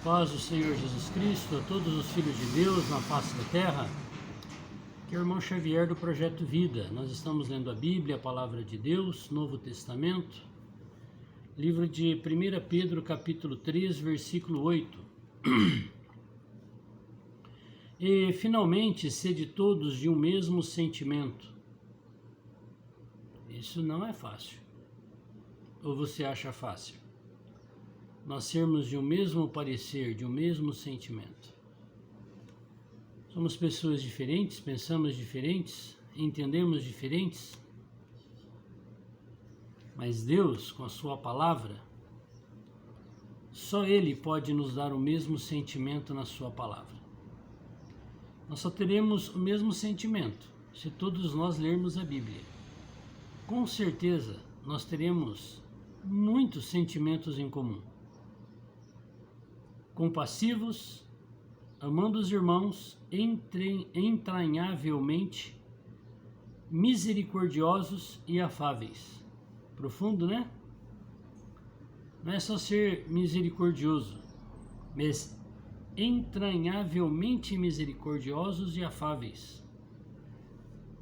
Paz do Senhor Jesus Cristo a todos os filhos de Deus na face da terra. Aqui é o irmão Xavier do Projeto Vida. Nós estamos lendo a Bíblia, a Palavra de Deus, Novo Testamento, livro de 1 Pedro, capítulo 3, versículo 8. E, finalmente, sede todos de um mesmo sentimento. Isso não é fácil. Ou você acha fácil? Nós sermos de um mesmo parecer, de um mesmo sentimento. Somos pessoas diferentes, pensamos diferentes, entendemos diferentes, mas Deus, com a sua palavra, só Ele pode nos dar o mesmo sentimento na sua palavra. Nós só teremos o mesmo sentimento se todos nós lermos a Bíblia. Com certeza, nós teremos muitos sentimentos em comum. Compassivos, amando os irmãos, entranhavelmente, misericordiosos e afáveis. Profundo, né? Não é só ser misericordioso, mas entranhavelmente misericordiosos e afáveis.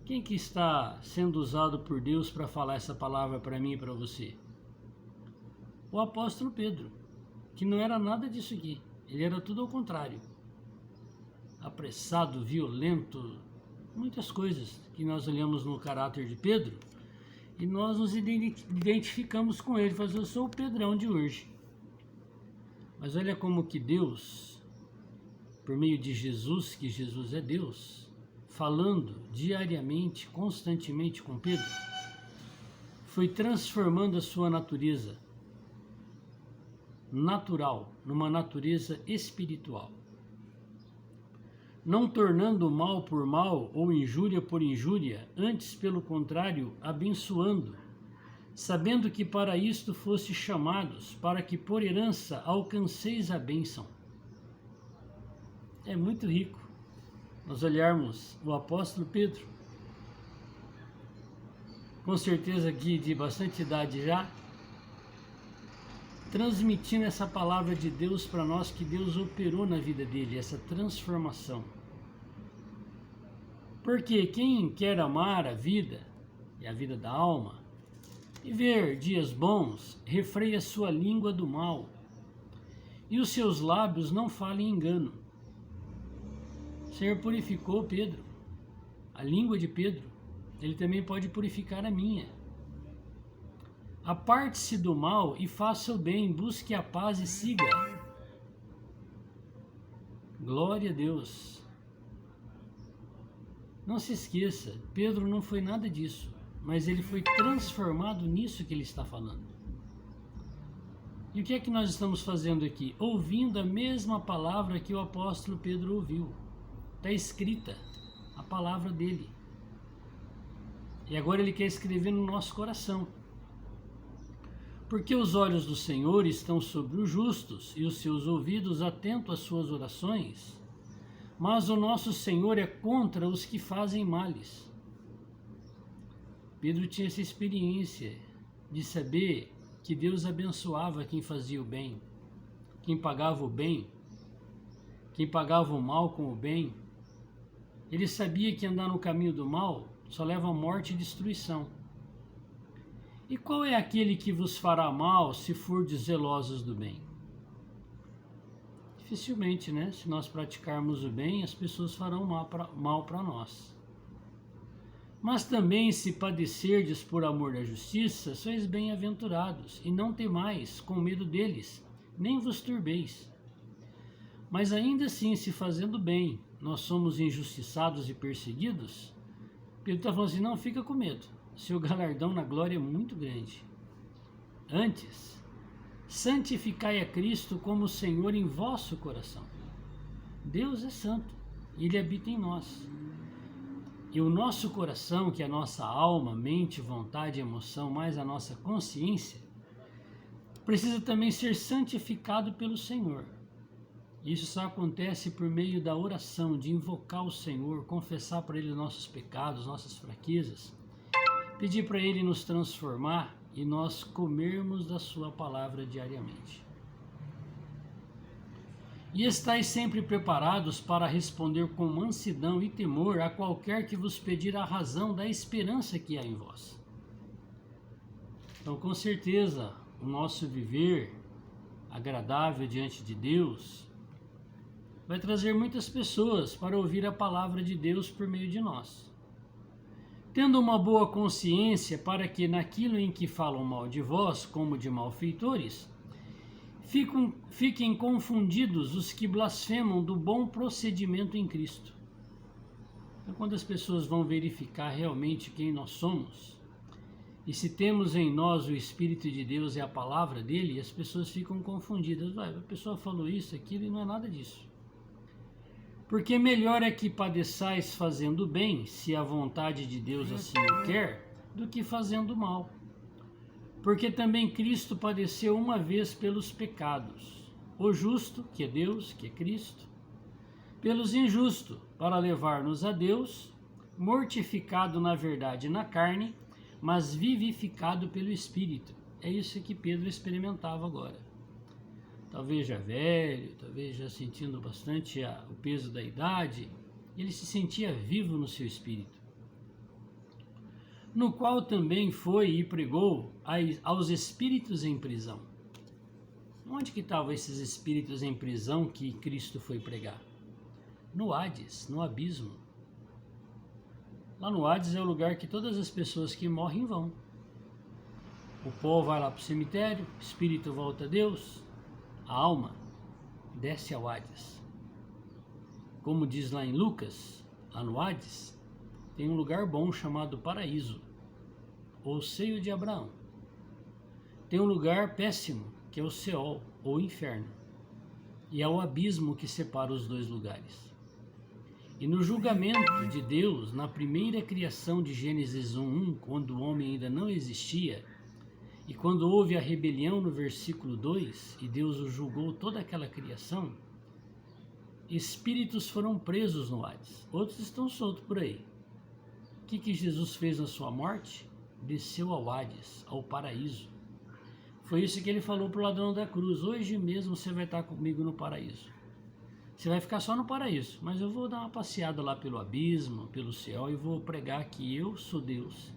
Quem que está sendo usado por Deus para falar essa palavra para mim e para você? O apóstolo Pedro, que não era nada disso aqui. Ele era tudo ao contrário. Apressado, violento, muitas coisas que nós olhamos no caráter de Pedro e nós nos identificamos com ele. Falamos, eu sou o Pedrão de hoje. Mas olha como que Deus, por meio de Jesus, que Jesus é Deus, falando diariamente, constantemente com Pedro, foi transformando a sua natureza natural numa natureza espiritual, não tornando mal por mal ou injúria por injúria, antes pelo contrário, abençoando, sabendo que para isto foste chamados, para que por herança alcanceis a bênção. É muito rico nós olharmos o apóstolo Pedro, com certeza aqui de bastante idade já, transmitindo essa palavra de Deus para nós, que Deus operou na vida dele, essa transformação. Porque quem quer amar a vida, e a vida da alma, e ver dias bons, refreia sua língua do mal, e os seus lábios não falem engano. O Senhor purificou Pedro, a língua de Pedro, Ele também pode purificar a minha. Aparte-se do mal e faça o bem, busque a paz e siga. Glória a Deus. Não se esqueça, Pedro não foi nada disso, mas ele foi transformado nisso que ele está falando. E o que é que nós estamos fazendo aqui? Ouvindo a mesma palavra que o apóstolo Pedro ouviu. Está escrita a palavra dele. E agora ele quer escrever no nosso coração. Porque os olhos do Senhor estão sobre os justos e os seus ouvidos atentos às suas orações, mas o nosso Senhor é contra os que fazem males. Pedro tinha essa experiência de saber que Deus abençoava quem fazia o bem, quem pagava o bem, quem pagava o mal com o bem. Ele sabia que andar no caminho do mal só leva à morte e destruição. E qual é aquele que vos fará mal se fordes zelosos do bem? Dificilmente, né? Se nós praticarmos o bem, as pessoas farão mal para nós. Mas também, se padecerdes por amor da justiça, sois bem-aventurados, e não temais, com medo deles, nem vos turbeis. Mas ainda assim, se fazendo bem, nós somos injustiçados e perseguidos, Pedro está falando assim, não fica com medo. Seu galardão na glória é muito grande. Antes, santificai a Cristo como Senhor em vosso coração. Deus é santo, Ele habita em nós. E o nosso coração, que é a nossa alma, mente, vontade, emoção, mais a nossa consciência, precisa também ser santificado pelo Senhor. Isso só acontece por meio da oração, de invocar o Senhor, confessar para Ele nossos pecados, nossas fraquezas, pedir para Ele nos transformar e nós comermos da sua palavra diariamente. E estáis sempre preparados para responder com mansidão e temor a qualquer que vos pedir a razão da esperança que há em vós. Então, com certeza, o nosso viver agradável diante de Deus vai trazer muitas pessoas para ouvir a palavra de Deus por meio de nós. Tendo uma boa consciência para que naquilo em que falam mal de vós, como de malfeitores, fiquem confundidos os que blasfemam do bom procedimento em Cristo. Então, quando as pessoas vão verificar realmente quem nós somos, e se temos em nós o Espírito de Deus e a palavra dele, as pessoas ficam confundidas. A pessoa falou isso, aquilo, e não é nada disso. Porque melhor é que padeçais fazendo bem, se a vontade de Deus assim o quer, do que fazendo mal. Porque também Cristo padeceu uma vez pelos pecados, o justo, que é Deus, que é Cristo, pelos injustos, para levar-nos a Deus, mortificado na verdade na carne, mas vivificado pelo Espírito. É isso que Pedro experimentava agora. Talvez já velho, talvez já sentindo bastante o peso da idade, ele se sentia vivo no seu espírito, no qual também foi e pregou aos espíritos em prisão. Onde que estavam esses espíritos em prisão que Cristo foi pregar? No Hades, no abismo. Lá no Hades é o lugar que todas as pessoas que morrem vão. O pó vai lá para o cemitério, o espírito volta a Deus, a alma desce ao Hades. Como diz lá em Lucas, lá no Hades, tem um lugar bom chamado paraíso, ou seio de Abraão. Tem um lugar péssimo, que é o Seol, ou inferno. E é o abismo que separa os dois lugares. E no julgamento de Deus, na primeira criação de Gênesis 1:1, quando o homem ainda não existia, e quando houve a rebelião no versículo 2, e Deus o julgou toda aquela criação, espíritos foram presos no Hades, outros estão soltos por aí. O que Jesus fez na sua morte? Desceu ao Hades, ao paraíso. Foi isso que ele falou para o ladrão da cruz: hoje mesmo você vai estar comigo no paraíso. Você vai ficar só no paraíso, mas eu vou dar uma passeada lá pelo abismo, pelo céu, e vou pregar que eu sou Deus,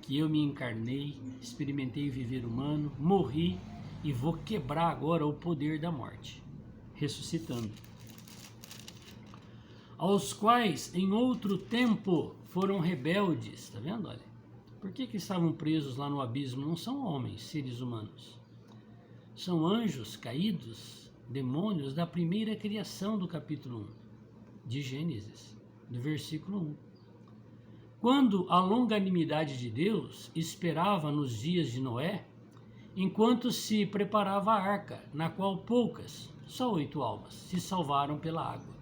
que eu me encarnei, experimentei viver humano, morri e vou quebrar agora o poder da morte, ressuscitando. Aos quais em outro tempo foram rebeldes, tá vendo? Olha, por que estavam presos lá no abismo? Não são homens, seres humanos, são anjos caídos, demônios da primeira criação do capítulo 1 de Gênesis, do versículo 1. Quando a longanimidade de Deus esperava nos dias de Noé, enquanto se preparava a arca, na qual poucas, só 8 almas, se salvaram pela água.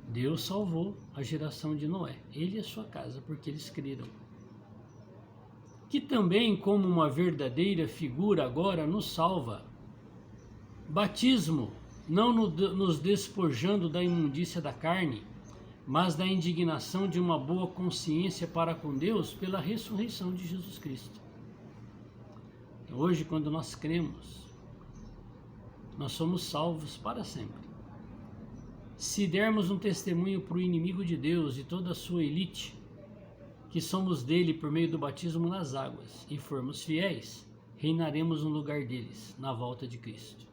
Deus salvou a geração de Noé, ele e a sua casa, porque eles creram. Que também, como uma verdadeira figura, agora nos salva. Batismo, não nos despojando da imundícia da carne, mas da indignação de uma boa consciência para com Deus pela ressurreição de Jesus Cristo. Hoje, quando nós cremos, nós somos salvos para sempre. Se dermos um testemunho para o inimigo de Deus e toda a sua elite, que somos dele por meio do batismo nas águas, e formos fiéis, reinaremos no lugar deles, na volta de Cristo.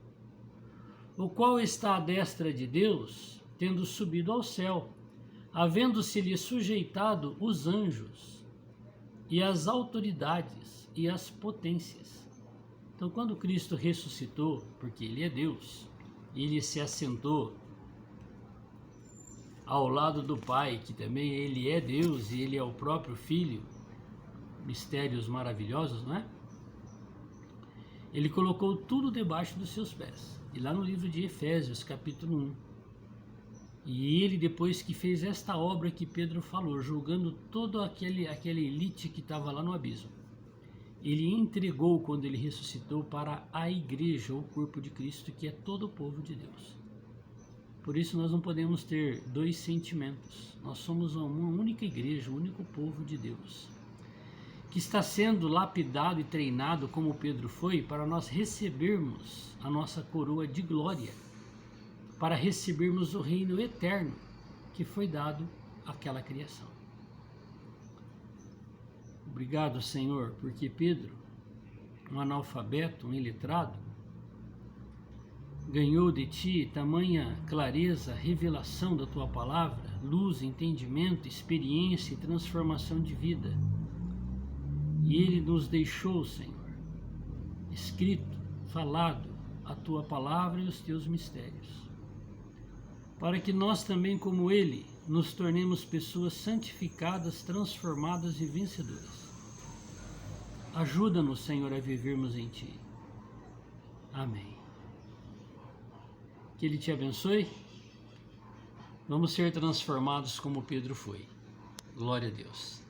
O qual está à destra de Deus, tendo subido ao céu, havendo-se-lhe sujeitado os anjos, e as autoridades, e as potências. Então, quando Cristo ressuscitou, porque ele é Deus, ele se assentou ao lado do Pai, que também ele é Deus e ele é o próprio Filho, mistérios maravilhosos, não é? Ele colocou tudo debaixo dos seus pés. E lá no livro de Efésios, capítulo 1. E ele, depois que fez esta obra que Pedro falou, julgando toda aquela elite que estava lá no abismo, ele entregou, quando ele ressuscitou, para a igreja, o corpo de Cristo, que é todo o povo de Deus. Por isso nós não podemos ter dois sentimentos. Nós somos uma única igreja, um único povo de Deus, que está sendo lapidado e treinado como Pedro foi, para nós recebermos a nossa coroa de glória, para recebermos o reino eterno que foi dado àquela criação. Obrigado, Senhor, porque Pedro, um analfabeto, um iletrado, ganhou de Ti tamanha clareza, revelação da Tua palavra, luz, entendimento, experiência e transformação de vida. E Ele nos deixou, Senhor, escrito, falado, a Tua palavra e os Teus mistérios, para que nós também, como Ele, nos tornemos pessoas santificadas, transformadas e vencedoras. Ajuda-nos, Senhor, a vivermos em Ti. Amém. Que Ele te abençoe. Vamos ser transformados como Pedro foi. Glória a Deus.